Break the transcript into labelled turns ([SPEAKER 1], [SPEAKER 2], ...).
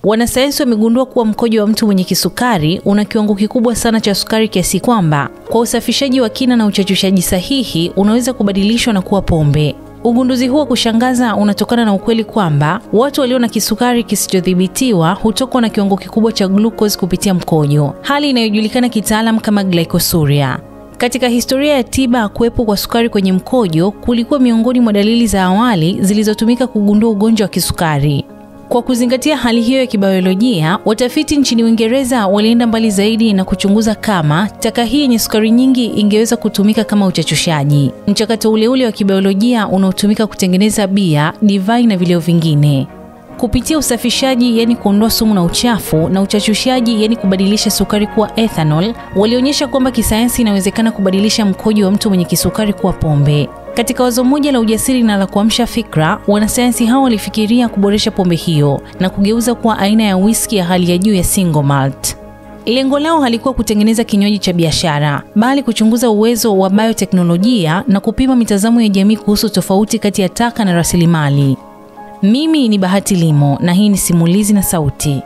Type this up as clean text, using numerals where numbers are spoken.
[SPEAKER 1] Wanasayansi wamegundua kuwa mkojo wa mtu mwenye kisukari una kiwango kikubwa sana cha sukari kiasi kwamba kwa usafishaji wa kina na uchachushaji sahihi unaweza kubadilishwa na kuwa pombe. Ugunduzi huo kushangaza unatokana na ukweli kwamba watu walio na kisukari kisichodhibitiwa hutokwa na kiwango kikubwa cha glucose kupitia mkojo, hali inayojulikana kitaalam kama glycosuria. Katika historia ya tiba, kuwepo kwa sukari kwenye mkojo kulikuwa miongoni mwa dalili za awali zilizotumika kugundua ugonjwa wa kisukari. Kwa kuzingatia hali hiyo ya kibiolojia, watafiti nchini Uingereza walienda mbali zaidi na kuchunguza kama taka hii yenye sukari nyingi ingeweza kutumika kama uchachushaji, mchakato ule wa kibiolojia unaotumika kutengeneza bia, divai na vileo vingine. Kupitia usafishaji, yani kuondoa sumu na uchafu, na uchachushaji, yani kubadilisha sukari kuwa ethanol, walionyesha kwamba kisayansi inawezekana kubadilisha mkojo wa mtu mwenye kisukari kuwa pombe. Katika wazo moja la ujasiri na la kuamsha fikra, wanasayansi hao walifikiria kuboresha pombe hiyo na kugeuza kuwa aina ya whisky ya hali ya juu ya single malt. Lengo lao halikuwa kutengeneza kinywaji cha biashara, bali kuchunguza uwezo wa bioteknolojia na kupima mitazamo ya jamii kuhusu tofauti kati ya taka na rasilimali. Mimi ni Bahati Limo na hii ni Simulizi na Sauti.